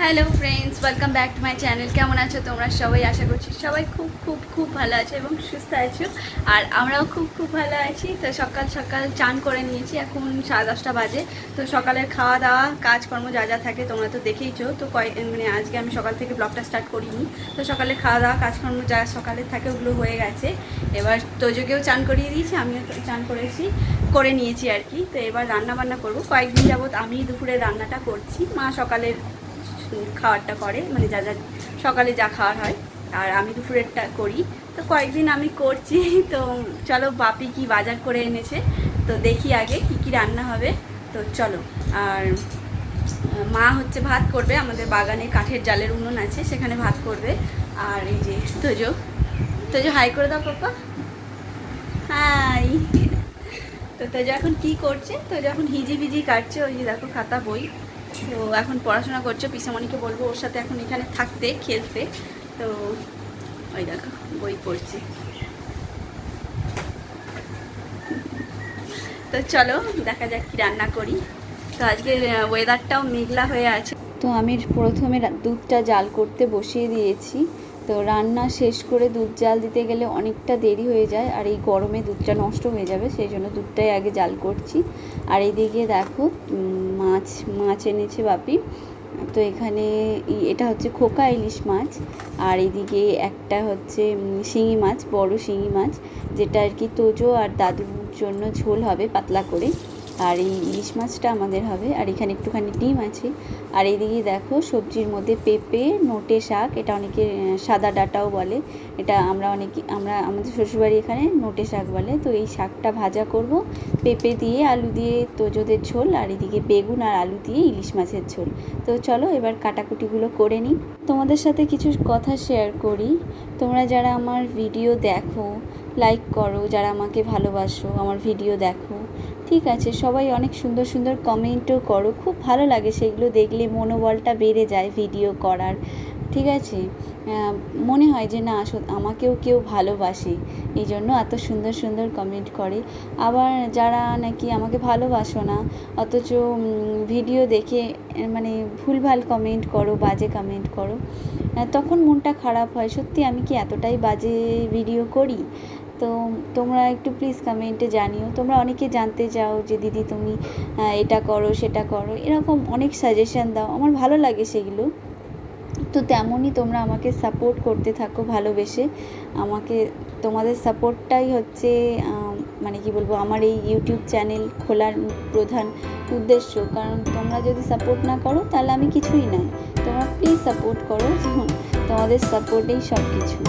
Hello friends, welcome back to my channel. কেমন আছো তোমরা সবাই? আশা করছি সবাই খুব খুব খুব ভালো আছো এবং সুস্থ আছো। আর আমরাও খুব খুব ভালো আছি। তো সকাল সকাল চান করে নিয়েছি, এখন 10:30 বাজে। তো সকালের খাওয়া দাওয়া কাজকর্ম যা যা থাকে তোমরা তো দেখেইছো। তো আজকে আমি সকাল থেকে ব্লগটা স্টার্ট করিনি। তো সকালে খাওয়া দাওয়া কাজকর্ম যা সকালে থাকে ওগুলো হয়ে গেছে। এবার তোজোকেও চান করিয়ে দিয়েছি, আমিও চান করে নিয়েছি আর কি। তো এবার রান্না বান্না করবো। কয়েকদিন যাবত আমি দুপুরে রান্নাটা করছি, মা সকালের খাওয়ারটা করে, মানে যা যা সকালে যা খাওয়ার হয়, আর আমি দুপুরেরটা করি। তো কয়েকদিন আমি করছি। তো চলো বাপি কি বাজার করে এনেছে তো দেখি আগে কি কি রান্না হবে। তো চলো। আর মা হচ্ছে ভাত করবে, আমাদের বাগানে কাঠের জালের উনুন আছে, সেখানে ভাত করবে। আর এই যে তোজো, তোজো হাই করে দাও পাপা, হাই। তো তোজো এখন কি করছে? তোজো এখন হিজি ভিজি কাটছে, ওই যে দেখো খাতা বই। তো এখন পড়াশোনা করছে, পিসামণিকে বলবো ওর সাথে এখন এখানে থাকতে, খেলতে। তো ওই দেখো বই পড়ছে। তো চলো দেখা যাক কি রান্না করি। তো আজকে ওয়েদারটাও মেঘলা হয়ে আছে। তো আমি প্রথমে দুধটা জাল করতে বসিয়ে দিয়েছি। তো রান্না শেষ করে দুধ জাল দিতে গেলে অনেকটা দেরি হয়ে যায়, আর এই গরমে দুধটা নষ্ট হয়ে যাবে, সেই জন্য দুধটাই আগে জাল করছি। আর এইদিকে দেখো মাছ এনেছে বাপি। তো এখানে এটা হচ্ছে খোকা ইলিশ মাছ, আর এদিকে একটা হচ্ছে শিঙি মাছ, বড় শিঙি মাছ, যেটা আর কি তোজো আর দাদুর জন্য ঝোল হবে পাতলা করে। আর এই ইলিশ মাছটা আমাদের হবে। আর এখানে একটুখানি ডিম আছে। আর এইদিকে দেখো সবজির মধ্যে পেঁপে, নোটে শাক, এটা অনেকে সাদা ডাঁটাও বলে, এটা আমরা আমাদের শ্বশুরবাড়ি এখানে নোটে শাক বলে। তো এই শাকটা ভাজা করব পেঁপে দিয়ে, আলু দিয়ে তোজোদের ঝোল, আর এদিকে বেগুন আর আলু দিয়ে ইলিশ মাছের ঝোল। তো চলো এবার কাটাকুটিগুলো করে নিই, তোমাদের সাথে কিছু কথা শেয়ার করি। তোমরা যারা আমার ভিডিও দেখো, লাইক করো, যারা আমাকে ভালোবাসো, আমার ভিডিও দেখো, ঠিক আছে, সবাই অনেক সুন্দর সুন্দর কমেন্টও করো, খুব ভালো লাগে সেগুলো দেখলে, মনোবলটা বেড়ে যায় ভিডিও করার। ঠিক আছে, মনে হয় যে না আমাকেও কেউ ভালোবাসে, এই জন্য এত সুন্দর সুন্দর কমেন্ট করে। আবার যারা নাকি আমাকে ভালোবাসো না, অথচ ভিডিও দেখে মানে ভুলভাল কমেন্ট করো, বাজে কমেন্ট করো, তখন মনটা খারাপ হয়। সত্যি আমি কি এতটাই বাজে ভিডিও করি? তো তোমরা একটু প্লিজ কমেন্টে জানিও। তোমরা অনেকে জানতে চাও যে দিদি তুমি এটা করো সেটা করো, এরকম অনেক সাজেশান দাও, আমার ভালো লাগে সেগুলো। তো তেমনই তোমরা আমাকে সাপোর্ট করতে থাকো ভালোবেসে আমাকে। তোমাদের সাপোর্টটাই হচ্ছে মানে কি বলবো, আমার এই ইউটিউব চ্যানেল খোলার প্রধান উদ্দেশ্য। কারণ তোমরা যদি সাপোর্ট না করো তাহলে আমি কিছুই নয়। তোমরা প্লিজ সাপোর্ট করো, তোমাদের সাপোর্টেই সব কিছু।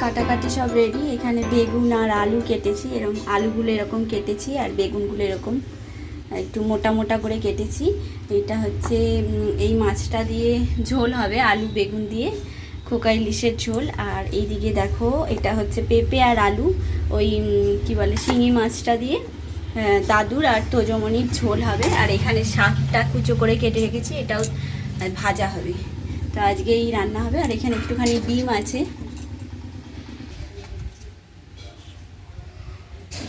কাটাকাটি সব রেডি। এখানে বেগুন আর আলু কেটেছি, এরকম আলুগুলো এরকম কেটেছি, আর বেগুনগুলো এরকম একটু মোটা মোটা করে কেটেছি। এটা হচ্ছে এই মাছটা দিয়ে ঝোল হবে, আলু বেগুন দিয়ে খোকা ইলিশের ঝোল। আর এইদিকে দেখো এটা হচ্ছে পেঁপে আর আলু, ওই কি বলে শিঙি মাছটা দিয়ে দাদুর আর তোজমনির ঝোল হবে। আর এখানে শাকটা কুচো করে কেটে রেখেছি, এটাও ভাজা হবে। তো আজকে এই রান্না হবে। আর এখানে একটুখানি ডিম আছে।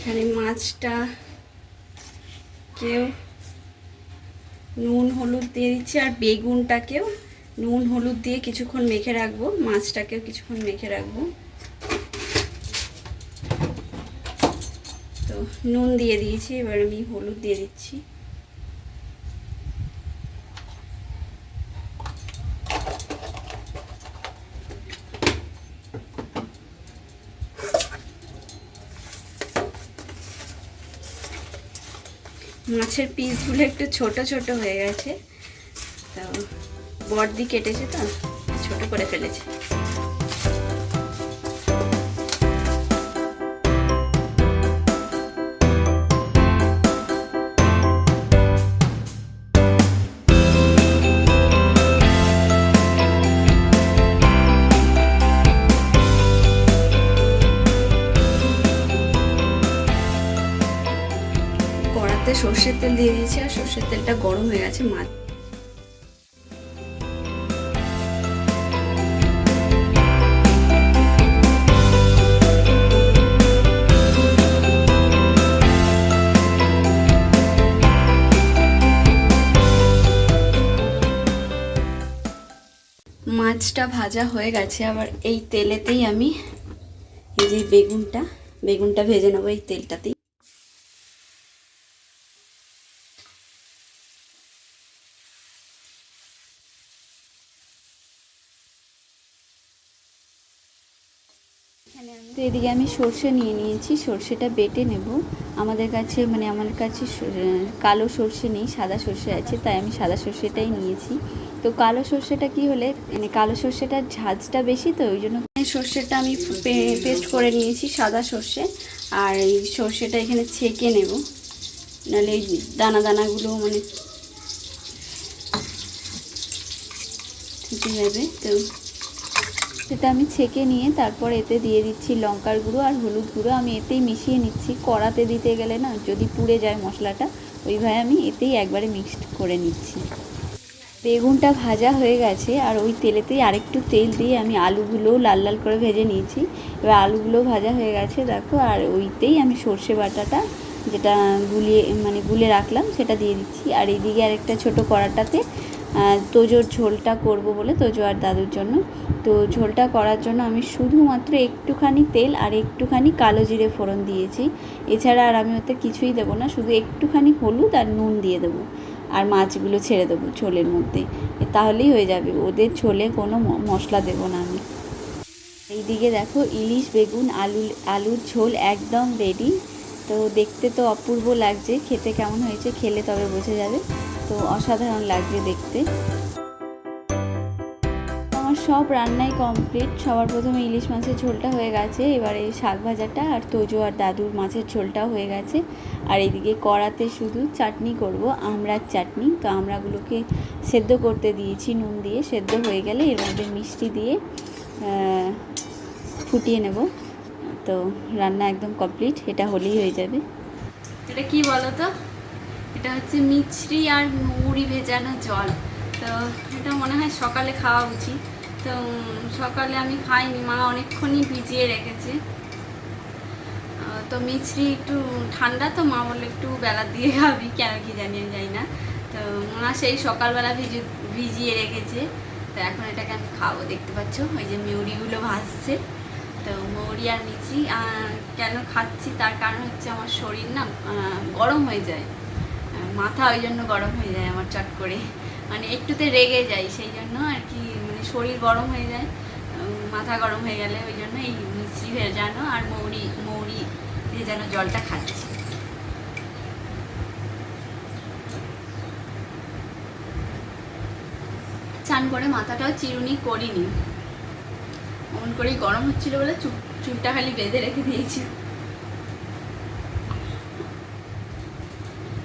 এখানে মাছটা কেউ নুন হলুদ দিয়ে দিচ্ছি, আর বেগুনটাকেও নুন হলুদ দিয়ে কিছুক্ষণ মেখে রাখবো, মাছটাকেও কিছুক্ষণ মেখে রাখবো। তো নুন দিয়ে দিয়েছি, এবার আমি হলুদ দিয়ে দিচ্ছি। মাছের পিসগুলো একটু ছোট ছোট হয়ে গেছে, তো বড়দি কেটেছে তো ছোট করে ফেলেছে। কড়াতে সর্ষের তেল দিয়ে দিয়েছি আর সর্ষের তেলটা গরম হয়ে গেছে। মাছটা ভাজা হয়ে গেছে। আবার এই তেলেতেই আমি এই যে বেগুনটা ভেজে নেবো এই তেলটাতেই। তো এদিকে আমি সর্ষে নিয়ে নিয়েছি, সর্ষেটা বেটে নেব। আমার কাছে কালো সর্ষে নেই, সাদা সর্ষে আছে, তাই আমি সাদা সর্ষেটাই নিয়েছি। তো কালো সর্ষেটা কি হলে কালো সর্ষেটার ঝাঁঝটা বেশি, তো ওই জন্য সর্ষেটা আমি পেস্ট করে নিয়েছি সাদা সর্ষে। আর এই সর্ষেটা এখানে ছেঁকে নেব, নাহলে এই দানাগুলো থেকে যাবে। তো সেটা আমি ছেঁকে নিয়ে তারপর এতে দিয়ে দিচ্ছি লঙ্কার গুঁড়ো আর হলুদ গুঁড়ো। আমি এতেই মিশিয়ে নিচ্ছি, কড়াতে দিতে গেলে না যদি পুড়ে যায় মশলাটা, ওইভাবে আমি এতেই একবারে মিক্সড করে নিচ্ছি। বেগুনটা ভাজা হয়ে গেছে আর ওই তেলেতেই আরেকটু তেল দিয়ে আমি আলুগুলোও লাল লাল করে ভেজে নিয়েছি। এবার আলুগুলো ভাজা হয়ে গেছে দেখো, আর ওইতেই আমি সর্ষে বাটাটা যেটা গুলে রাখলাম সেটা দিয়ে দিচ্ছি। আর এইদিকে আরেকটা ছোটো কড়াটাতে তোজোর ঝোলটা করব বলে, তোজো আর দাদুর জন্য। তো ঝোলটা করার জন্য আমি শুধুমাত্র একটুখানি তেল আর একটুখানি কালো জিরে ফোড়ন দিয়েছি। এছাড়া আর আমি ওতে কিছুই দেবো না, শুধু একটুখানি হলুদ আর নুন দিয়ে দেবো, আর মাছগুলো ছেড়ে দেবো ঝোলের মধ্যে, তাহলেই হয়ে যাবে। ওদের ঝোলে কোনো মশলা দেবো না আমি। এইদিকে দেখো ইলিশ বেগুন আলুর ঝোল একদম রেডি। তো দেখতে তো অপূর্ব লাগছে, খেতে কেমন হয়েছে খেলে তবে বোঝা যাবে। তো অসাধারণ লাগছে দেখতে। আমার সব রান্নাই কমপ্লিট। সবার প্রথমে ইলিশ মাছের ঝোলটা হয়ে গেছে, এবারে শাক ভাজাটা আর তোজো আর দাদুর মাছের ঝোলটাও হয়ে গেছে। আর এইদিকে কড়াতে শুধু চাটনি করব, আমড়ার চাটনি। তো আমড়াগুলোকে সেদ্ধ করতে দিয়েছি নুন দিয়ে, সেদ্ধ হয়ে গেলে এর মধ্যে মিষ্টি দিয়ে ফুটিয়ে নেব। তো রান্না একদম কমপ্লিট, এটা হলেই হয়ে যাবে। এটা কি বলো তো, এটা হচ্ছে মিছরি আর মুড়ি ভেজানো জল। তো এটা মনে হয় সকালে খাওয়া উচিত। তো সকালে আমি খাইনি, মা অনেকক্ষণই ভিজিয়ে রেখেছে। তো মিছরি একটু ঠান্ডা, তো মা বললো একটু বেলা দিয়ে খাবি, কেন কি জানি না। তো মা সেই সকালবেলা ভিজিয়ে রেখেছে। তো এখন এটাকে আমি খাবো। দেখতে পাচ্ছ ওই যে মুড়িগুলো ভাজছে। তো মুড়ি আর মিছরি কেন খাচ্ছি তার কারণ হচ্ছে আমার শরীর না গরম হয়ে যায়, মাথা ওই জন্য গরম হয়ে যায় আমার চট করে, একটুতে রেগে যাই, সেই জন্য আর কি শরীর গরম হয়ে যায়, মাথা গরম হয়ে গেলে ওই জন্য এই মিছরি ভেজানো আর মৌরি ভেজানো জলটা খাচ্ছি। চান করে মাথাটাও চিরুনি করিনি, অমন করেই গরম হচ্ছিল বলে চুলটা খালি বেঁধে রেখে দিয়েছি।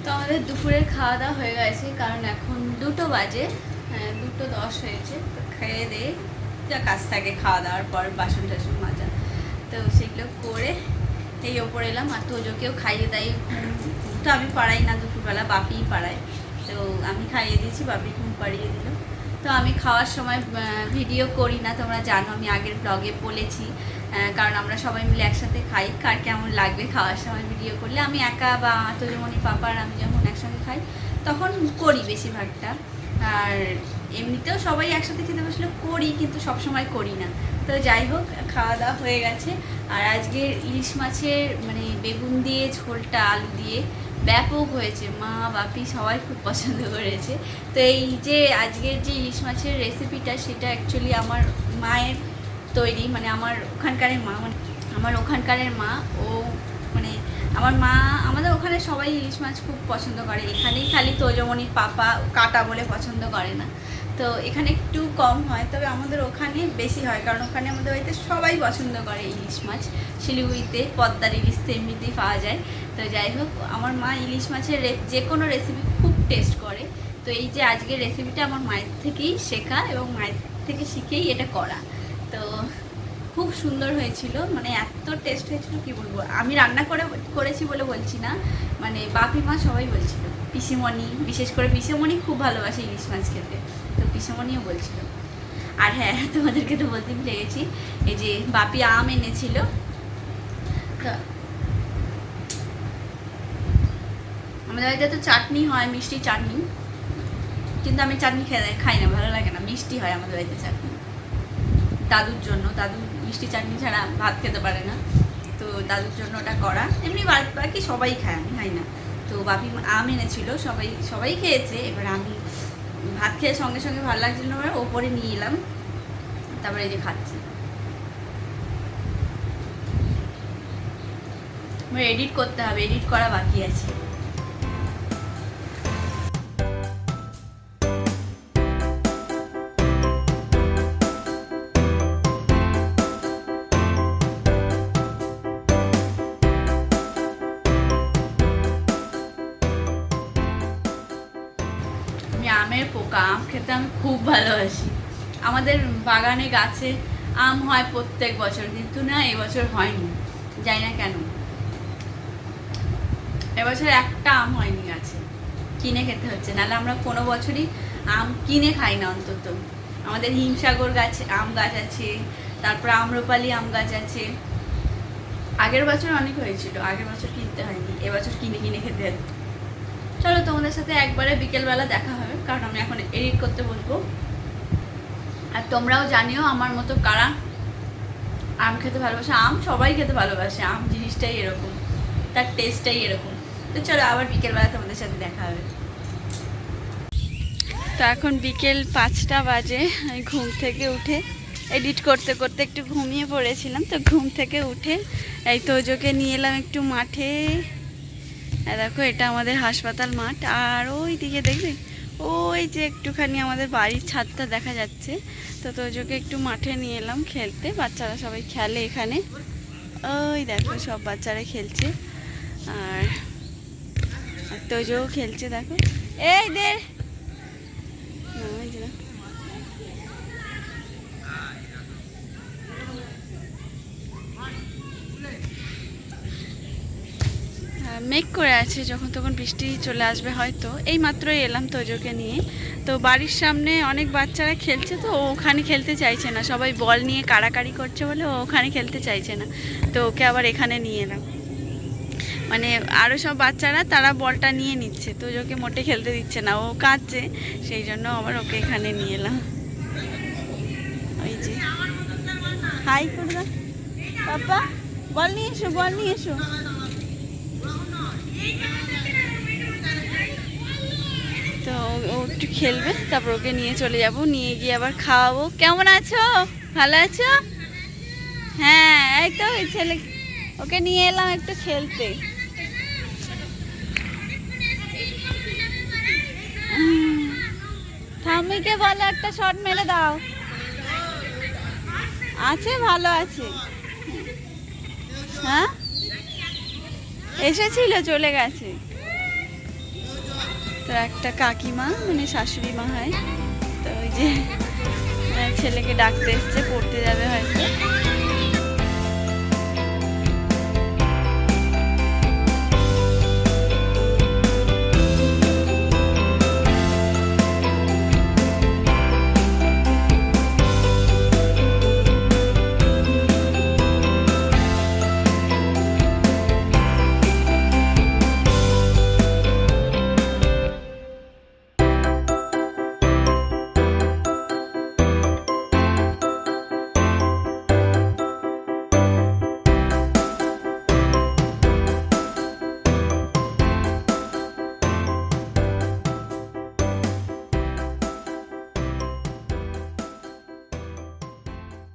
তো আমাদের দুপুরের খাওয়া দাওয়া হয়ে গেছে, কারণ এখন 2টো বাজে, 2:10 হয়েছে। তো খেয়ে দিয়ে যা কাজ থাকে খাওয়া দাওয়ার পর, বাসন টাসন মাজা, তো সেগুলো করে এই ওপরে এলাম। আর তোজোকেও খাইয়ে দেয়, তো আমি পাড়াই না দুপুরবেলা, বাপিই পাড়ায়। তো আমি খাইয়ে দিয়েছি, বাপি ঘুম পাড়িয়ে দিল। তো আমি খাওয়ার সময় ভিডিও করি না, তোমরা জানো, আমি আগের ব্লগে বলেছি, কারণ আমরা সবাই মিলে একসাথে খাই, কার কেমন লাগবে খাওয়ার সময় ভিডিও করলে। আমি একা বা তোজমণি পাপার আমি যখন একসঙ্গে খাই তখন করি বেশিরভাগটা, আর এমনিতেও সবাই একসাথে খেতে বসলে করি, কিন্তু সবসময় করি না। তো যাই হোক, খাওয়া দাওয়া হয়ে গেছে। আর আজকের ইলিশ মাছের বেগুন দিয়ে ঝোলটা আলু দিয়ে ব্যাপক হয়েছে, মা বাপি সবাই খুব পছন্দ করেছে। তো এই যে আজকের যে ইলিশ মাছের রেসিপিটা, সেটা অ্যাকচুয়ালি আমার মায়ের তৈরি, আমার ওখানকারের মা, ও আমার মা, আমাদের ওখানে সবাই ইলিশ মাছ খুব পছন্দ করে। এখানেই খালি তোজমণির পাপা কাটা বলে পছন্দ করে না। তো এখানে একটু কম হয়, তবে আমাদের ওখানে বেশি হয়, কারণ ওখানে আমাদের বাড়িতে সবাই পছন্দ করে ইলিশ মাছ। শিলিগুড়িতে পদ্মার ইলিশ তো এমনিতেই পাওয়া যায়। তো যাই হোক, আমার মা ইলিশ মাছের যে কোনো রেসিপি খুব টেস্ট করে। তো এই যে আজকের রেসিপিটা আমার মায়ের থেকেই শেখা এবং মায়ের থেকে শিখেই এটা করা। তো খুব সুন্দর হয়েছিল, মানে এত টেস্ট হয়েছিল কি বলবো। আমি রান্না করেছি বলে বলছি না, মানে বাপি মা সবাই বলছিল, পিসিমণি, বিশেষ করে পিসিমণি খুব ভালোবাসে ইলিশ মাছ খেতে, তো পিসিমণিও বলছিল। আর হ্যাঁ, তোমাদেরকে তো বলতে ভুলে গেছি, এই যে বাপি আম এনেছিল। তো আমাদের বাড়িতে তো চাটনি হয়, মিষ্টি চাটনি, কিন্তু আমি চাটনি খাই না, ভালো লাগে না। মিষ্টি হয় আমাদের বাড়িতে চাটনি দাদুর জন্য, দাদু মিষ্টি চাটনি ছাড়া ভাত খেতে পারে না, তো দাদুর জন্য ওটা করা। এমনি বাকি সবাই খায়, আমি খাই না। তো বাপি আম এনেছিল, সবাই খেয়েছে। এবার আমি ভাত খেয়ে সঙ্গে সঙ্গে ভালো লাগছিল না, ওপরে নিয়ে এলাম, তারপরে এই যে খাচ্ছি। এডিট করতে হবে, এডিট করা বাকি আছে। আমের পোকা, আম খেতে আমি খুব ভালোবাসি। আমাদের বাগানে গাছে আম হয় প্রত্যেক বছর, কিন্তু না এবছর হয়নি, জানি না কেন। এবছর একটা আম হয়নি গাছে, কিনে খেতে হচ্ছে। নাহলে আমরা কোনো বছরই আম কিনে খাই না অন্তত। আমাদের হিমসাগর গাছ আম গাছ আছে, তারপর আম্রপালি আম গাছ আছে। আগের বছর অনেক হয়েছিল, আগের বছর কিনতে হয়নি, এবছর কিনে কিনে খেতে হচ্ছে। চলো তোমাদের সাথে একবারে বিকেলবেলা দেখা হবে, কারণ আমি এখন এডিট করতে বসবো। আর তোমরাও জানিও আমার মতো কারা আম খেতে ভালোবাসে। আম সবাই খেতে ভালোবাসে, আম জিনিসটাই এরকম, তার টেস্টটাই এরকম। তো চলো আবার বিকেলবেলা তোমাদের সাথে দেখা হবে। তো এখন বিকেল 5টা বাজে, আমি ঘুম থেকে উঠে এডিট করতে করতে একটু ঘুমিয়ে পড়েছিলাম। তো ঘুম থেকে উঠে এই তোজোকে নিয়ে এলাম একটু মাঠে। দেখো, এটা আমাদের হাসপাতাল মাঠ, আর ওই দিকে দেখবে ওই যে একটুখানি আমাদের বাড়ির ছাদটা দেখা যাচ্ছে। তো তোজোকে একটু মাঠে নিয়ে এলাম খেলতে, বাচ্চারা সবাই খেলে এখানে। ওই দেখো সব বাচ্চারা খেলছে, আর তোজোও খেলছে, দেখো এই দে। মেঘ করে আছে, যখন তখন বৃষ্টি চলে আসবে হয়তো। এই মাত্রই এলাম তোজোকে নিয়ে। তো বাড়ির সামনে অনেক বাচ্চারা খেলছে, তো ওখানে খেলতে চাইছে না, সবাই বল নিয়ে কাড়াকাড়ি করছে বলে ও ওখানে খেলতে চাইছে না। তো ওকে আবার এখানে নিয়ে এলাম, মানে আরও সব বাচ্চারা তারা বলটা নিয়ে নিচ্ছে, তোজোকে মোটে খেলতে দিচ্ছে না, ও কাঁদছে, সেই জন্য আবার ওকে এখানে নিয়ে এলাম। ওই যে হাই করবে পাপা, বল নিয়ে এসো, বল নিয়ে এসো। তো ও একটু খেলবে, তারপর ওকে নিয়ে চলে যাব, নিয়ে গিয়ে আবার খাওয়াবো। কেমন আছো, ভালো আছো? হ্যাঁ, এই তো ছেলে, ওকে নিয়ে এলাম একটু খেলতে। ঠাম্মিকে বলো একটা শট মেরে দাও। আছে, ভালো আছে। হ্যাঁ, এসেছিল, চলে গেছে। তো একটা কাকিমা, মানে শাশুড়ি মা হয়, তো ওই যে ছেলেকে ডাকতে এসছে, পড়তে যাবে হয়তো।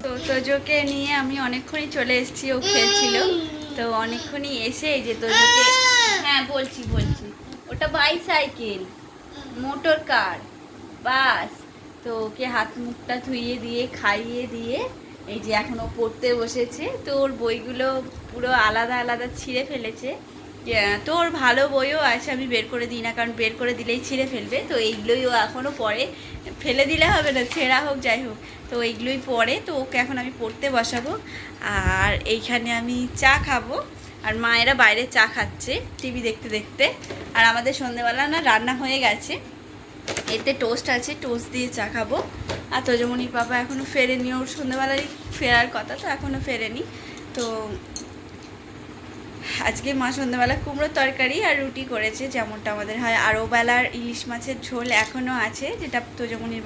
তো তোজোকে নিয়ে আমি অনেকক্ষণই চলে এসেছি, ও খেলছিল। তো অনেকক্ষণই এসে এই যে তোজোকে, হ্যাঁ বলছি, ওটা বাইসাইকেল, মোটর কার, বাস। তো তো ওকে হাত মুখটা ধুইয়ে দিয়ে খাইয়ে দিয়ে এই যে এখনও পড়তে বসেছে। তো ওর বইগুলো পুরো আলাদা আলাদা ছিঁড়ে ফেলেছে। তো ওর ভালো বইও আছে, আমি বের করে দিই না, কারণ বের করে দিলেই ছিঁড়ে ফেলবে। তো এইগুলোই ও এখনও পড়ে, ফেলে দিলে হবে না, ছেঁড়া হোক যাই হোক। তো এইগুলোই পড়ে। তো ওকে এখন আমি পড়তে বসাবো, আর এইখানে আমি চা খাবো। আর মায়েরা বাইরে চা খাচ্ছে টিভি দেখতে দেখতে। আর আমাদের সন্ধেবেলা না রান্না হয়ে গেছে, এতে টোস্ট আছে, টোস্ট দিয়ে চা খাবো। আর তোজমণির পাপা এখনও ফেরেনি, ওর সন্ধ্যেবেলারই ফেরার কথা, তো এখনও ফেরেনি। তো আজকে মা সন্ধ্যাবেলা কুমড়োর তরকারি আর রুটি করেছে, যেমনটা আমাদের হয়। আর ও বেলার ইলিশ মাছের ঝোল এখনও আছে, যেটা তোজমণির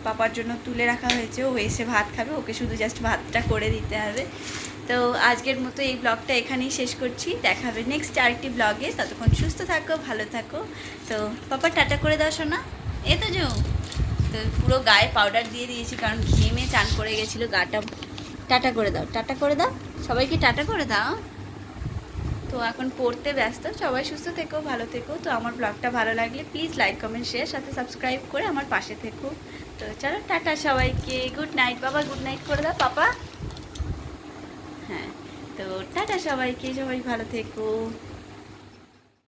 পাপার জন্য তুলে রাখা হয়েছে। ও এসে ভাত খাবে, ওকে শুধু জাস্ট ভাতটা করে দিতে হবে। তো আজকের মতো এই ব্লগটা এখানেই শেষ করছি, দেখা হবে নেক্সট আরেকটি ব্লগে। ততক্ষণ সুস্থ থাকো, ভালো থাকো। তো পাপা টাটা করে দাও শোনা। এ তো তো পুরো গায়ে পাউডার দিয়ে দিয়েছি, কারণ ঘেমে চান করে গেছিলো গাটা। টাটা করে দাও, টাটা করে দাও, সবাইকে টাটা করে দাও। তো এখন পড়তে ব্যস্ত, সবাই সুস্থ থেকো, ভালো থেকো। তো আমার ব্লগটা ভালো লাগলে প্লিজ লাইক কমেন্ট শেয়ার, সাথে সাবস্ক্রাইব করে আমার পাশে থেকো। তো চলো টাটা সবাইকে, গুড নাইট। বাবা গুড নাইট করে দাও পাপা। হ্যাঁ, তো টাটা সবাইকে, সবাই ভালো থেকো।